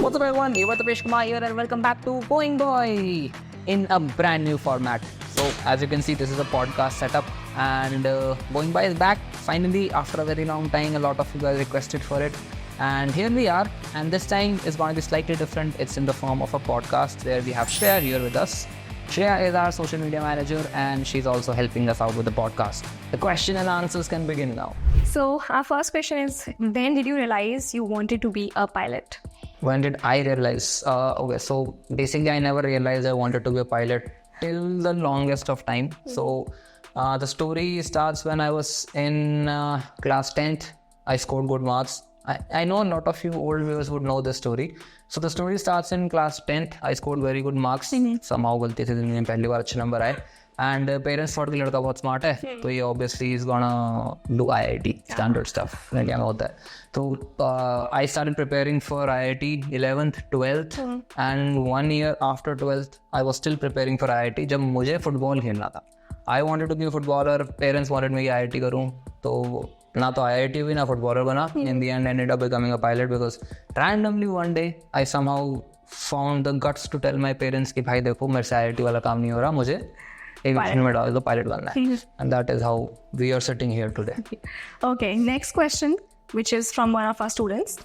What's up everyone, you are Tapesh Kumar here and welcome back to Going Boy in a brand new format. So as you can see, this is a podcast setup and Going Boy is back finally after a very long time. A lot of you guys requested for it and here we are, and this time is going to be slightly different. It's in the form of a podcast where we have Shreya here with us. Shreya is our social media manager and she's also helping us out with the podcast. The question and answers can begin now. So our first question is, when did you realize you wanted to be a pilot? When did I realize? Okay, so basically I never realized I wanted to be a pilot till the longest of time. So the story starts when I was in class 10th. I scored good marks. I know a lot of you old viewers would know this story. So the story starts in class 10th. I scored very good marks. Somehow गलती से जिंदगी में पहली बार अच्छे number आए. And parents thought कि लड़का बहुत smart है, तो ये obviously is gonna do IIT standard stuff. India में होता है. तो I started preparing for IIT 11th, 12th and 1 year after 12th I was still preparing for IIT जब मुझे फुटबॉल खेलना था. I wanted to be a footballer. Parents wanted me कि IIT करूँ, तो ना तो IIT हुई ना फुटबॉलर बना. In the end, I ended up becoming a pilot because randomly one day I somehow found the guts to tell my parents कि भाई देखो मेरे से IIT वाला काम नहीं हो रहा, मुझे एविएशन में डाल दो, पायलट बनना है. And that is how we are sitting here today. Okay, next question, which is from one of our students,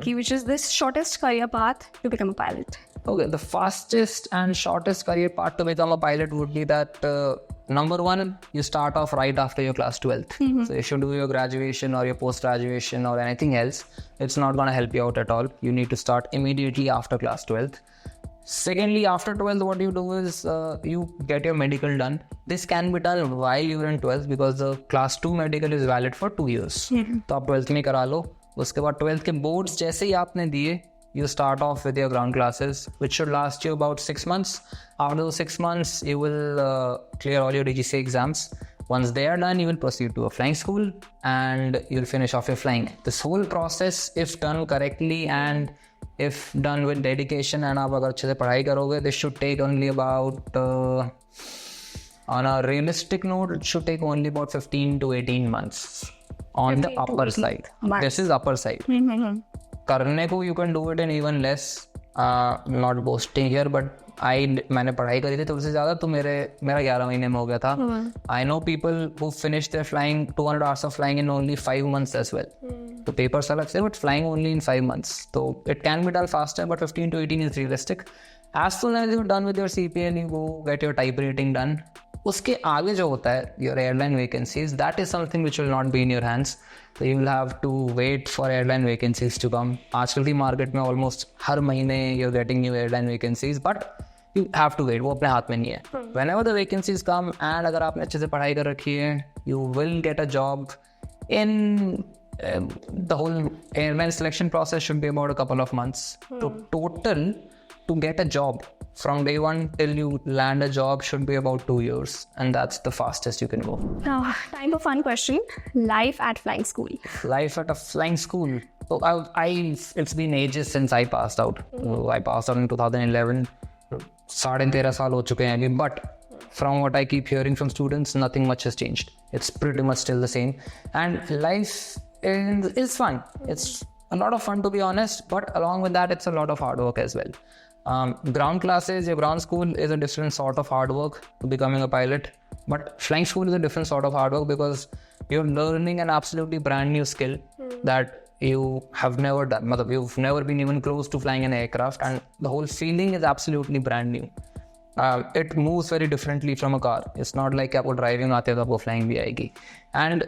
which is the shortest career path to become a pilot? Okay, the fastest and shortest career path to become a pilot would be that number one, you start off right after your class 12th. So if you do your graduation or your post-graduation or anything else, it's not going to help you out at all. You need to start immediately after class 12th. Secondly, after 12th, what you do is you get your medical done. This can be done while you're in 12th because the class 2 medical is valid for 2 years. तो आप 12th में करा लो. उसके बाद 12th के boards जैसे ही आपने दिए, you start off with your ground classes, which should last you about 6 months. After those 6 months, you will clear all your DGC exams. Once they are done, you will proceed to a flying school and you'll finish off your flying. This whole process, if done correctly and if done with dedication and आप अगर अच्छे से पढ़ाई करोगे, this should take only about on a realistic note, it should take only about 15 to 18 months on the upper side. This is upper side. करने को you can do it in even less. Not boasting here, but मैंने पढ़ाई करी थी तो उससे ज़्यादा तो मेरा 11 महीने में हो गया था. I know people who finished their flying 200 hours of flying in only 5 months as well. तो papers अलग से, but flying only in 5 months. So it can be done faster, but 15 to 18 is realistic. As soon as you're done with your CPA and you go get your type rating done, उसके आगे जो होता है your airline vacancies, that is something which will not be in your hands. So you will have to wait for airline vacancies to come. आजकल की market में almost हर महीने you're getting new airline vacancies, but you have to wait. वो अपने हाथ में नहीं है. Whenever the vacancies come and अगर आपने अच्छे से पढ़ाई कर रखी है, you will get a job. In the whole airline selection process should be about a couple of months. So total to get a job from day one till you land a job should be about 2 years, and that's the fastest you can go. Now, time for fun question. Life at flying school. Life at a flying school. So it's been ages since I passed out. I passed out in 2011. 13.5 साल हो चुके हैं अभी, but from what I keep hearing from students, nothing much has changed. It's pretty much still the same, and life is fun. It's a lot of fun, to be honest, but along with that, it's a lot of hard work as well. Ground classes, your ground school is a different sort of hard work to becoming a pilot, but flying school is a different sort of hard work because you're learning an absolutely brand new skill that you have never done. You've never been even close to flying an aircraft, and the whole feeling is absolutely brand new. It moves very differently from a car. It's not like आपको driving आते हैं तो आपको flying भी आएगी. And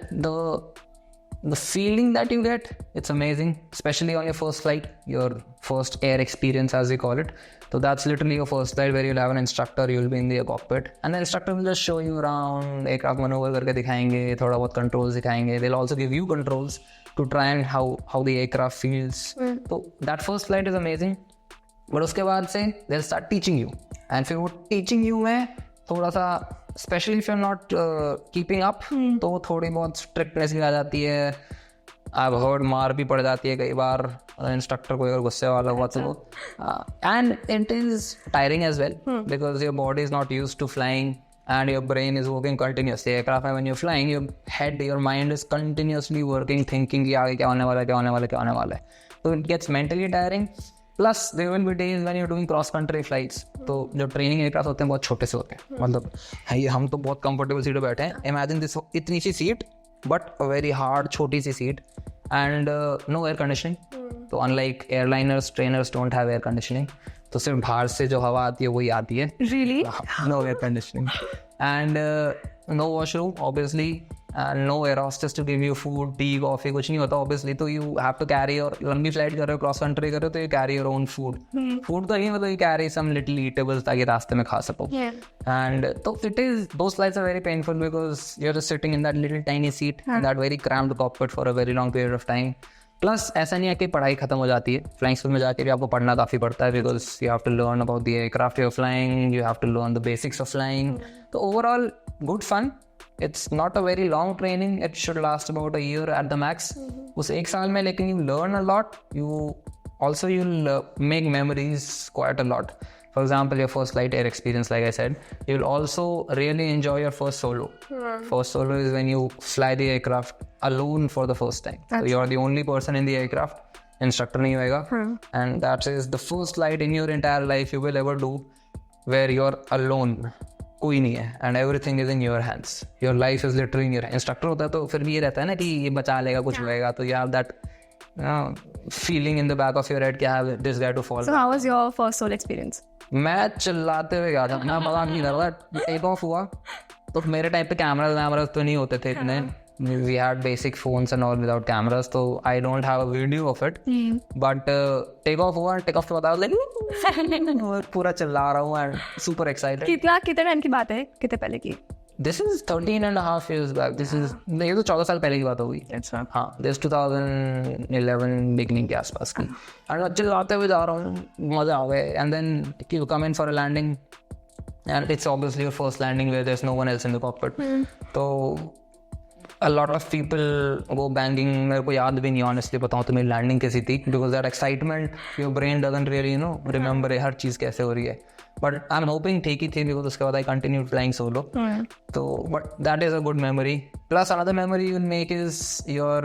the feeling that you get, it's amazing, especially on your first flight, your first air experience as we call it. So that's literally your first flight where you'll have an instructor, you'll be in the cockpit, and the instructor will just show you around, aircraft maneuver करके दिखाएंगे, थोड़ा बहुत controls दिखाएंगे. They'll also give you controls to try and how the aircraft feels. So that first flight is amazing. But उसके बाद से they'll start teaching you, and फिर वो teaching you में थोड़ा सा, especially if you're not keeping up, तो थोड़ी बहुत strictness भी आ जाती है. I've heard मार भी पड़ जाती है कई बार इंस्ट्रक्टर को अगर गुस्से वाला हुआ तो. And it is tiring as well because your body is not used to flying and your brain is working continuously. Aircraft में when you're flying, your mind is continuously working, thinking कि आगे क्या होने वाला है. So it gets mentally tiring. Plus there will be days when you are doing cross country flights, तो जो training aircraft होते हैं बहुत छोटे से होते हैं, मतलब है हम तो बहुत कंफर्टेबल सीट पे बैठे हैं, इमेजिन दिस इतनी सी seat but a very hard छोटी सी seat and no air conditioning. तो unlike airliners trainers don't have air conditioning, तो सिर्फ बाहर से जो हवा आती है वही आती है. Really? No air conditioning and no washroom obviously and no air hostess to give you food, tea, coffee, कुछ नहीं होता obviously. तो you have to carry your लंबी फ्लाइट कर रहे हो, क्रॉस कंट्री कर रहे हो, तो you carry your own food. Food तो नहीं, मतलब you carry some little eatables ताकि रास्ते में खा सको. And तो it is, those flights are very painful because you're just sitting in that little tiny seat in that very cramped cockpit for a very long period of time. Plus ऐसा नहीं है कि पढ़ाई खत्म हो जाती है, फ्लाइंग स्कूल में जाके भी आपको पढ़ना काफ़ी पड़ता है because you have to learn about the aircraft you are flying, you have to learn the basics of flying. तो overall good fun. It's not a very long training, it should last about a year at the max. उस एक साल में लेकिन you learn a lot, you also you'll make memories quite a lot. For example, your first flight air experience, like I said, you'll also really enjoy your first solo. First solo is when you fly the aircraft alone for the first time. So you're the only person in the aircraft. Instructor नहीं होएगा. And that is the first flight in your entire life you will ever do where you're alone. कोई नहीं है and everything is in your hands. Your life is literally in your hands. Instructor होता है तो फिर भी ये रहता है ना कि ये बचा लेगा, कुछ होएगा, तो you have that feeling in the back of your head कि have this guy to fall. So how was your first solo experience? मैं चिल्लाते हुए गया था, मैं मजाक नहीं कर रहा. टेक ऑफ हुआ तो मेरे टाइप पे कैमराज तो नहीं होते थे इतने. We had basic phones and all without cameras, तो I don't have a video of it. But takeoff हुआ, टेक ऑफ के बाद लाइक पूरा चिल्ला रहा हूँ एंड सुपर एक्साइटेड. कितने टाइम की बात है, कितने पहले की? This is 13.5 years back. This is, ये तो 14 साल पहले की बात होगी. अच्छा. हाँ, दिस 2011 बिगनिंग के आसपास की. एंड चिल्लाते हुए जा रहा हूँ, मजा आ गया. And then you come in for a landing and it's obviously your first landing where there is no one else in the cockpit. तो a lot of people go banging. मेरे को याद भी नहीं honestly बताऊँ तो मेरी लैंडिंग कैसी थी, because that excitement your brain doesn't really remember हर चीज़ कैसे हो रही है. But I'm hoping ठीक ही थी because उसके बाद I continued flying solo. तो but that is a good memory. Plus another memory you'll make is your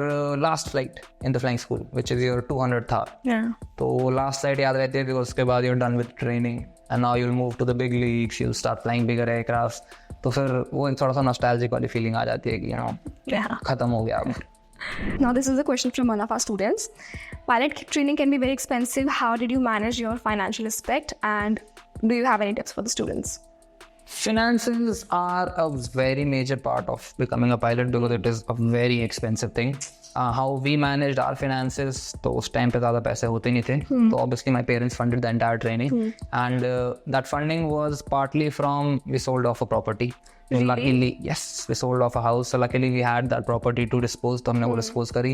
last flight in the flying school, which is your 200th hour. Yeah. तो last flight याद रहती है because उसके बाद you're done with training and now you'll move to the big leagues, you'll start flying bigger aircrafts. तो फिर वो थोड़ा सा nostalgic वाली feeling आ जाती है कि खत्म हो गया अब. Now this is a question from one of our students. Pilot training can be very expensive. How did you manage your financial aspect, and do you have any tips for the students? Finances are a very major part of becoming a pilot because it is a very expensive thing. How we managed our finances, तो उस time पे ज़्यादा पैसे होते नहीं थे, तो obviously my parents funded the entire training, and that funding was partly from we sold off a property. Really? Luckily, yes, we sold off a house, so luckily we had that property to dispose, तो हमने वो dispose करी.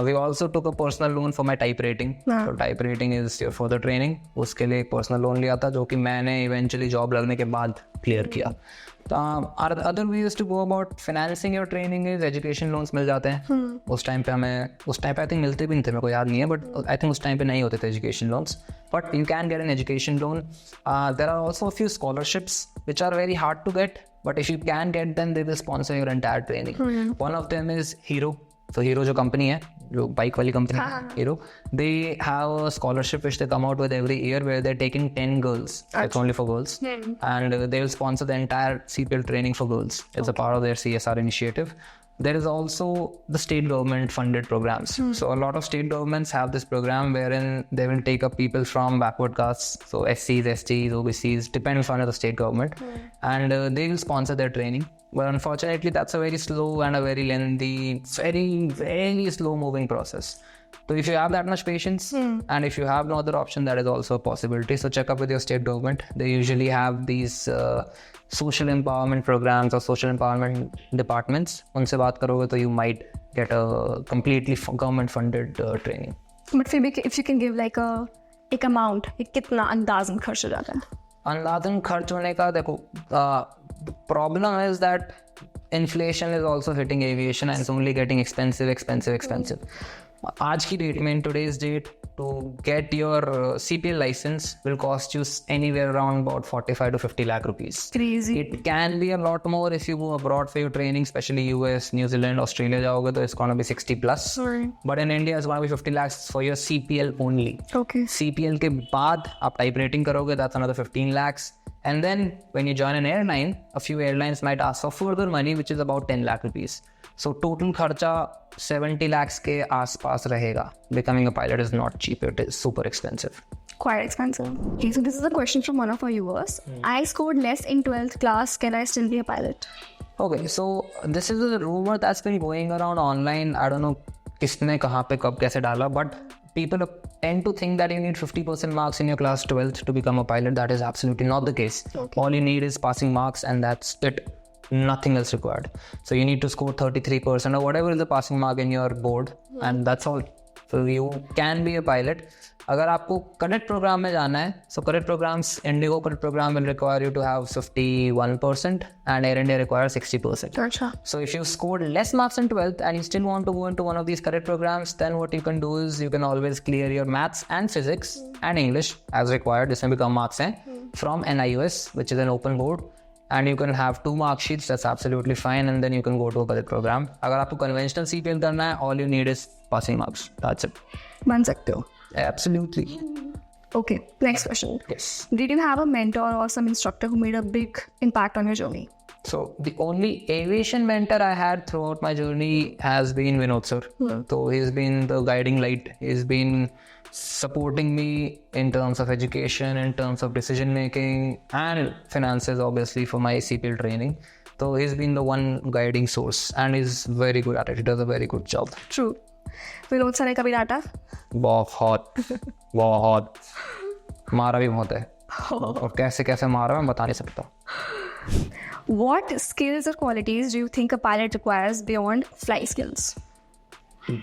We also took a personal loan for my type rating. So type rating is your further training. उसके लिए एक personal loan लिया था जो कि मैंने eventually job लगने के बाद clear किया. Other ways to go about financing your training is education loans मिल जाते हैं. उस टाइम पे I think मिलते भी नहीं थे, मेरे को याद नहीं है, but I think उस टाइम पे नहीं होते थे education loans. But you can get an education loan. There are also a few scholarships which are very hard to get, but if you can get them, they will sponsor your entire training. One of them is Hero. So Hero जो company है, जो bike वाली company है, Hero, they have a scholarship which they come out with every year where they're taking 10 girls. It's only for girls. And they will sponsor the entire CPL training for girls. It's a part of their CSR initiative. There is also the state government funded programs. So a lot of state governments have this program wherein they will take up people from backward castes, so SCs, STs, OBCs, depends on the state government, and they will sponsor their training. But unfortunately, that's a very slow and a very lengthy, very, very slow moving process. So if you have that much patience and if you have no other option, that is also a possibility. So check up with your state government. They usually have these social empowerment programs or social empowerment departments. उनसे बात करोगे तो you might get a completely government funded training. But फिर भी if you can give like एक amount, कितना अंदाज़न खर्च हो जाता है? अंदाज़न खर्च होने का देखो, problem is that inflation is also hitting aviation and it's only getting expensive. आज की डेट में, in today's date, to get your CPL license will cost you anywhere around about 45 to 50 lakh rupees. Crazy. It can be a lot more if you go abroad for your training, especially US, New Zealand, Australia जाओगे तो it's gonna be 60 plus. Sorry. But in India it's gonna be 50 lakhs for your CPL only. Okay. CPL के बाद आप type rating करोगे, that's another 15 lakhs. And then when you join an airline, a few airlines might ask for further money, which is about 10 lakh rupees. So total खर्चा 70 lakhs के आसपास रहेगा. Becoming a pilot is not cheap, it is super expensive. Quite expensive. Okay, so this is a question from one of our viewers. I scored less in 12th class. Can I still be a pilot? Okay, so this is a rumor that's been going around online. I don't know किसने कहाँ पे कब कैसे डाला, but people tend to think that you need 50% marks in your class 12th to become a pilot. That is absolutely not the case. Okay. All you need is passing marks and that's it. Nothing else required. So you need to score 33% or whatever is the passing mark in your board, and that's all. So you can be a pilot. अगर आपको cadet program में जाना है, so cadet programs, Indigo cadet program will require you to have 51% and Air India requires 60%. Gotcha. So if you scored less marks in 12th and you still want to go into one of these cadet programs, then what you can do is you can always clear your maths and physics and English as required. This may become marks from NIUS, which is an open board. And you can have 2 mark sheets, that's absolutely fine, and then you can go to a cadet program. अगर आपको conventional CPL करना है, all you need is passing marks. That's it. बन सकते हो. Absolutely. Okay, next question. Yes. Did you have a mentor or some instructor who made a big impact on your journey? So the only aviation mentor I had throughout my journey has been Vinod sir. So he's been the guiding light. He's been supporting me in terms of education, in terms of decision making and finances, obviously, for my CPL training. So he's been the one guiding source and he's very good at it. He does a very good job. True. Vinod sir ने कभी डांटा? बहुत मारा भी बहुत है और कैसे कैसे मारा मैं बता नहीं सकता. What skills or qualities do you think a pilot requires beyond flying skills?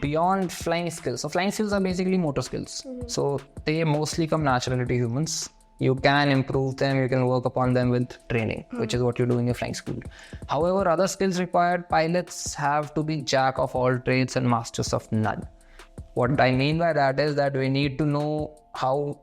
Beyond flying skills. So flying skills are basically motor skills. So they mostly come naturally to humans. You can improve them, you can work upon them with training, which is what you do in your flying school. However, other skills required, pilots have to be jack of all trades and masters of none. What I mean by that is that we need to know how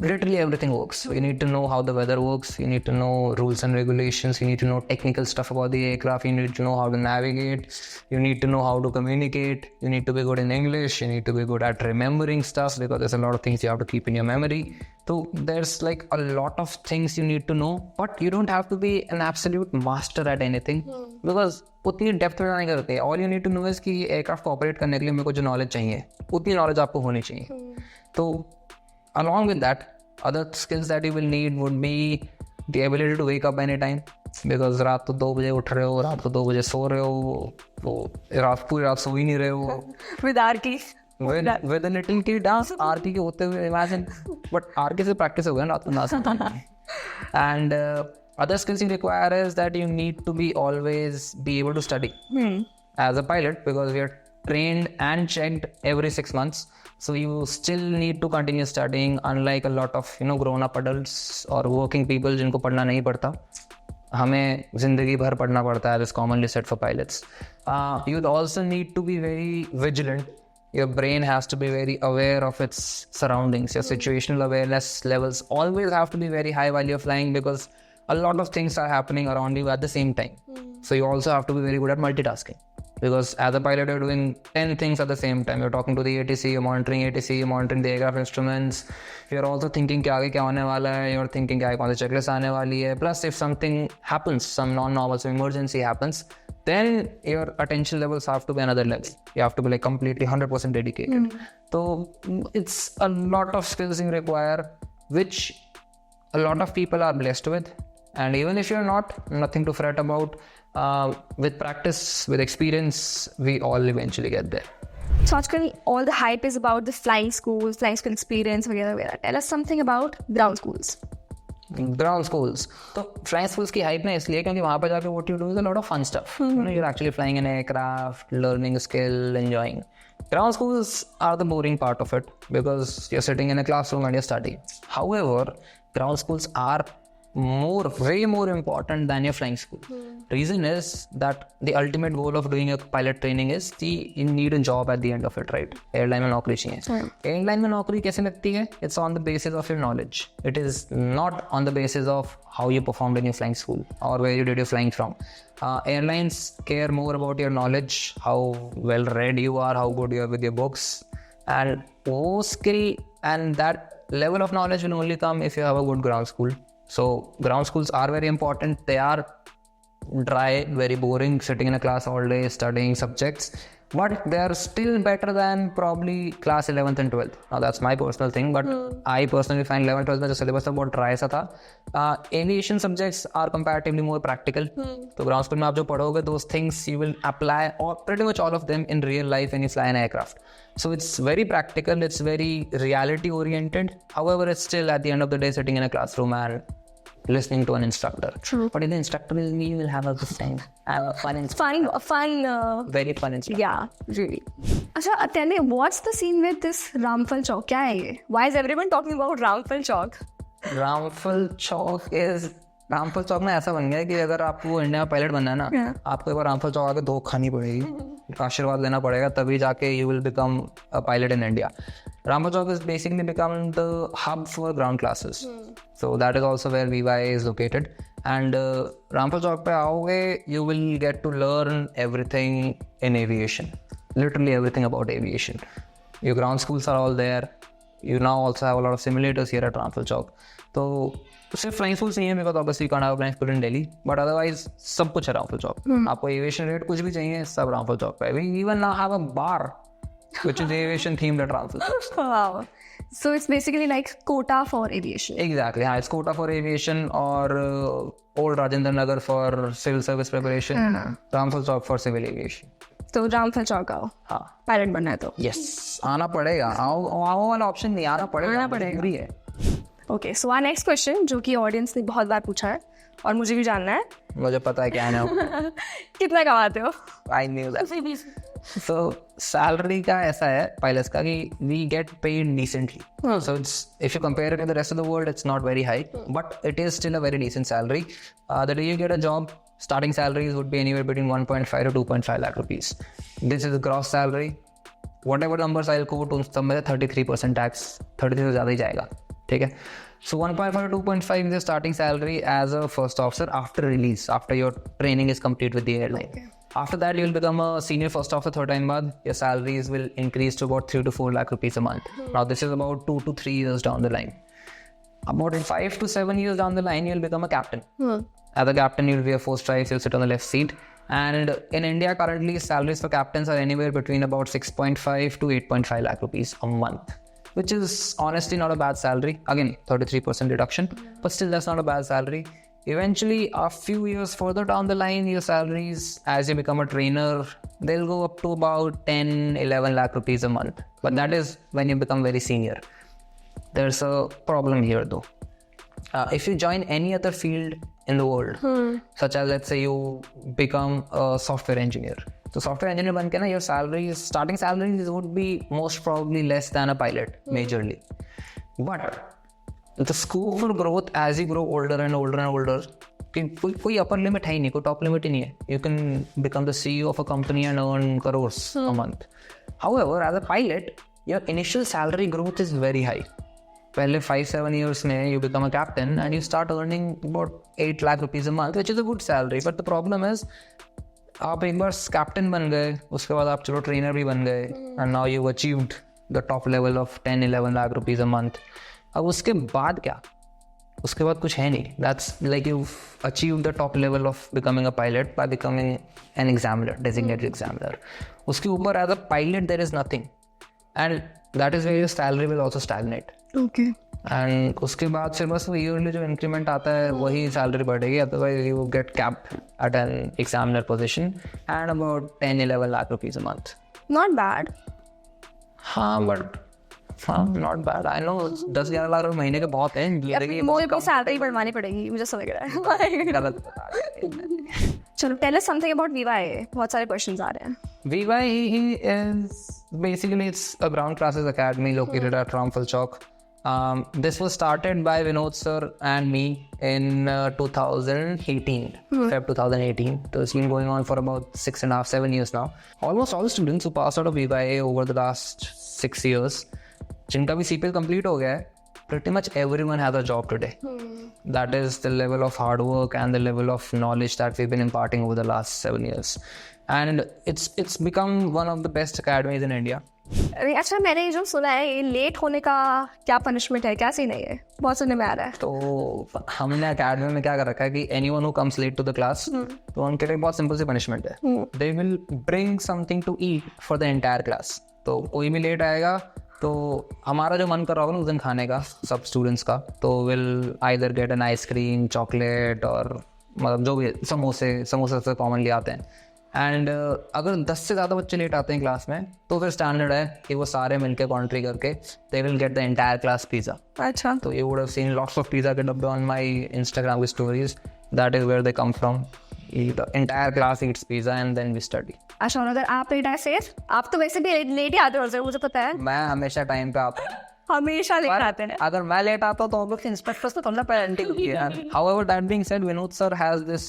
literally everything works. You need to know how the weather works, you need to know rules and regulations, you need to know technical stuff about the aircraft, you need to know how to navigate, you need to know how to communicate, you need to be good in English, you need to be good at remembering stuff because there's a lot of things you have to keep in your memory. So there's like a lot of things you need to know, but you don't have to be an absolute master at anything because उतनी depth में जाने की जरूरत है. All you need to know is कि aircraft को operate करने के लिए मेरे को जो नॉलेज चाहिए उतनी नॉलेज आपको होनी चाहिए. तो along with that, other skills that you will need would be the ability to wake up anytime because रात तो 2 बजे उठ रहे हो, रात को 2 बजे सो रहे हो, तो पूरी रात सो ही नहीं रहे हो. With Arki. With a little kid, आरती के होते हुए imagine, but आरती से practice हो गया रात को ना सोना. And other skills you require is that you need to be always be able to study as a pilot because we are trained and checked every 6 months. So you still need to continue studying, unlike a lot of grown-up adults or working people जिनको पढ़ना नहीं पड़ता. हमें जिंदगी भर पढ़ना पड़ता है. This is commonly said for pilots. You'd also need to be very vigilant. Your brain has to be very aware of its surroundings. Your situational awareness levels always have to be very high while you're flying because a lot of things are happening around you at the same time. So you also have to be very good at multitasking. Because as a pilot, you're doing 10 things at the same time. You're talking to the ATC, you're monitoring ATC, you're monitoring the aircraft instruments. You're also thinking कि आगे क्या होने वाला है. You're thinking कि आगे कौन सी checklist आने वाली है. Plus, if something happens, some non-normal, some emergency happens, then your attention levels have to be another level. You have to be like completely 100% dedicated. So it's a lot of skills you require, which a lot of people are blessed with. And even if you're not, nothing to fret about. With practice, with experience, we all eventually get there. So आजकल all the hype is about the flying school experience वगैरह वगैरह. Tell us something about ground schools. Ground schools. तो flying schools की hype ना इसलिए क्योंकि वहाँ पर जाकर what you do is a lot of fun stuff. You're actually flying an aircraft, learning a skill, enjoying. Ground schools are the boring part of it because you're sitting in a classroom and you're studying. However, ground schools are way more important than your flying school. Reason is that the ultimate goal of doing a pilot training is you need a job at the end of it, right? Airline में नौकरी चाहिए. Airline में नौकरी कैसे लगती है? It's on the basis of your knowledge. It is not on the basis of how you performed in your flying school or where you did your flying from. Airlines care more about your knowledge, how well read you are, how good you are with your books, and वो skill and that level of knowledge will only come if you have a good ground school. So ground schools are very important. They are dry, very boring, sitting in a class all day, studying subjects, but they are still better than probably class 11th and 12th. Now that's my personal thing, but I personally find 11th, 12th में जो syllabus था बहुत dry सा था. Aviation subjects are comparatively more practical. तो ground school में आप जो पढ़ोगे, those things you will apply or pretty much all of them in real life when you fly an aircraft. So it's very practical, it's very reality oriented. However, it's still at the end of the day sitting in a classroom and listening to an instructor. True. But if the instructor is me, you will have a good time. Have a fun instructor. Fun. Very fun instructor. Yeah, really. अच्छा, tell me, what's the scene with this Ramphal Chowk? क्या है ये? Why is everyone talking about Ramphal Chowk? Ramphal Chowk is... रामफल चौक में ऐसा बन गया है कि अगर आपको इंडिया में पायलट बनना है ना, आपको एक बार रामफल चौक आके धोख खानी पड़ेगी, आशीर्वाद लेना पड़ेगा, तभी जाके you will become a pilot in India. Ramphal Chowk is basically become the hub for ground classes, so that is also where VY is located. And Ramphal Chowk पे आओगे, you will get to learn everything in aviation, literally everything about aviation. Your ground schools are all there. You now also have a lot of simulators here at Ramphal Chowk. तो सिर्फ flying schools नहीं है, because obviously can't have flying school in Delhi, but otherwise सब कुछ है रामफल चौक. आपको aviation rate कुछ भी चाहिए, सब रामफल चौक पे. We even now have a bar which is aviation themed at Ramphal. Wow. So it's basically like quota for aviation. Exactly. हाँ, it's quota for aviation और old Rajendra Nagar for civil service preparation. Ramphal Chowk for civil aviation. तो रामफल चौक आओ. हाँ. Pilot बनना है तो. Yes. आना पड़ेगा. आओ वाला ऑप्शन नहीं, आना पड़ेगा. पड़ेगा. है. Okay, so our next question जो कि ऑडियंस ने बहुत बार पूछा है और मुझे भी जानना है. मुझे पता है क्या है. कितना कमाते हो? I knew that. So salary का ऐसा है pilots का कि we get paid decently. So it's, if you compare it to the rest of the world, it's not very high, but it is still a very decent salary. The day you get a job, starting salaries would be anywhere between 1.5 to 2.5 lakh rupees. This is the gross salary. Whatever numbers I'll quote, उन सब में 33% tax, 33 से ज़्यादा ही जाएगा. ठीक है. So 1.5 to 2.5 is the starting salary as a first officer after release, after your training is complete with the airline. Okay. After that, you will become a senior first officer. Third time बाद, your salaries will increase to about 3 to 4 lakh rupees a month. Now this is about 2 to 3 years down the line. About 5 to 7 years down the line, you'll become a captain. As a captain, you'll be a first stripes, you'll sit on the left seat. And in India, currently, salaries for captains are anywhere between about 6.5 to 8.5 lakh rupees a month, which is honestly not a bad salary. Again, 33% reduction, but still that's not a bad salary. Eventually, a few years further down the line, your salaries, as you become a trainer, they'll go up to about 10, 11 lakh rupees a month. But that is when you become very senior. There's a problem here though. If you join any other field in the world, such as let's say you become a software engineer. So software engineer ban ke na, your salaries, starting salaries would be most probably less than a pilot, majorly. But the scope for growth as you grow older and older and older, कोई upper limit है ही नहीं, कोई top limit ही नहीं है. You can become the CEO of a company and earn crores a month. However, as a pilot, your initial salary growth is very high. पहले 5-7 years में you become a captain and you start earning about 8 lakh rupees a month, which is a good salary. But the problem is, आप एक बार captain बन गए, उसके बाद आप चलो ट्रेनर भी बन गए, and now you've achieved the top level of 10-11 lakh rupees a month. अब उसके बाद क्या? उसके बाद कुछ है नहीं. That's like you've achieved the top level of becoming a pilot by becoming an examiner, designated examiner. उसके ऊपर as a pilot there is nothing, and that is where your salary will also stagnate. Okay. And उसके बाद फिर बस वो yearly जो increment आता है वही सैलरी बढ़ेगी. Otherwise you get capped at an examiner position and about 10-11 lakh rupees a month. Not bad. हाँ बट हाँ not bad. I know 10-11 lakh रुपये महीने के बहुत हैं. मुझे अपनी सैलरी बढ़वानी पड़ेगी, मुझे समझ रहा है. गलत. चलो, tell us something about VY. बहुत सारे क्वेश्चंस आ रहे हैं. VY is basically it's a ground classes academy located at Ramphal Chowk. This was started by Vinod sir and me in 2018, Feb 2018. So it's been going on for about 6.5-7 years now. Almost all students who passed out of BYA over the last 6 years, जिनका भी CPL complete हो गया है, pretty much everyone has a job today. That is the level of hard work and the level of knowledge that we've been imparting over the last 7 years. And it's become one of the best academies in India. अच्छा, मैंने जो सुना है ये late होने का क्या punishment है, क्या सीन है ये? बहुत सुनने में आ रहा है. तो हमने अकेडमी में क्या कर रखा है कि anyone who comes late to the class, तो उनके लिए बहुत सिंपल सी पनिशमेंट है. They will bring something to eat for the entire class. तो कोई भी लेट आएगा तो हमारा जो मन कर रहा होगा ना उस दिन खाने का, सब स्टूडेंट्स का, तो will either get an ice cream, chocolate और मतलब जो भी समोसे से कॉमनली आते हैं. एंड अगर 10 से ज़्यादा बच्चे लेट आते हैं क्लास में तो फिर स्टैंडर्ड है कि वो सारे मिलके कॉन्ट्री करके they will get the entire class pizza. अच्छा, तो you would have seen lots of pizza के डब्बे ऑन माय इंस्टाग्राम की stories. That is where they come from. The entire class eats pizza and then we study. अच्छा, और अगर आप late आए फिर? आप तो वैसे भी लेट ही आते हो, मुझे पता है. मैं हमेशा टाइम पे आता हूँ. हमेशा लेट आते हैं. अगर मैं लेट आता हूँ तो ऑब्वियसली इंस्पेक्टर्स को थोड़ा पेनल्टी होती है. However, that being said, Vinod sir has this,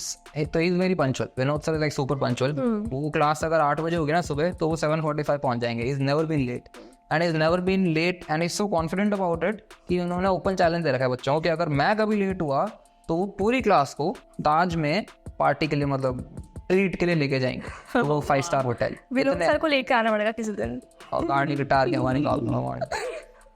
तो he is very punctual. Vinod sir is like super punctual. वो क्लास अगर 8 बजे होगी ना सुबह तो वो 7:45 पहुंच जाएंगे. Is never been late and is never been late and is so confident about it कि उन्होंने ओपन चैलेंज दे रखा है बच्चों को कि अगर मैं कभी लेट हुआ तो वो पूरी क्लास को ताज में पार्टी के लिए, मतलब ट्रीट के लिए लेके जाएंगे. वो 5-star होटल. विनोद सर को लेकर आना पड़ेगा किसी दिन. और गाड़ी गिटार के हमारे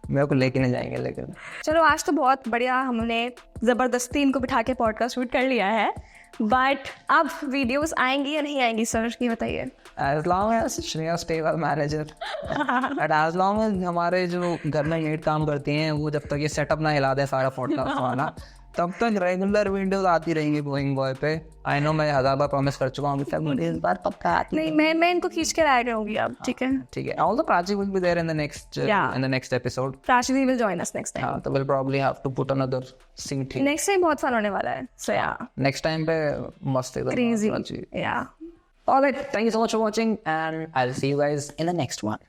मेरे को लेके नहीं जाएंगे. लेकिन चलो, आज तो बहुत बढ़िया हमने ज़बरदस्ती इनको बिठा के पॉडकास्ट शूट कर लिया है, बट अब वीडियोस आएंगी या नहीं आएंगी सर, ये बताइए. As long as Shreya stays as manager and as long as हमारे जो घर में लेट काम करती हैं वो जब तक ये सेटअप ना हिला दे सारा पॉडकास्ट वाला, तब तक रेगुलर वीडियोस आती रहेंगी गोइंग बॉय पे. आई नो मैं 1000 बार प्रॉमिस कर चुका हूँ इस बार पक्का आती. नहीं, मैं इनको खींच के लाया करूँगी अब. ठीक है. Also Prachi will be there in the next episode. Prachi will join us next time. So we'll probably have to put another scene. Next time बहुत fun होने वाला है. So yeah. Next time पे मस्त एकदम Crazy. Prachi. Yeah. All right, thank you so much for watching and I'll see you guys in the next one.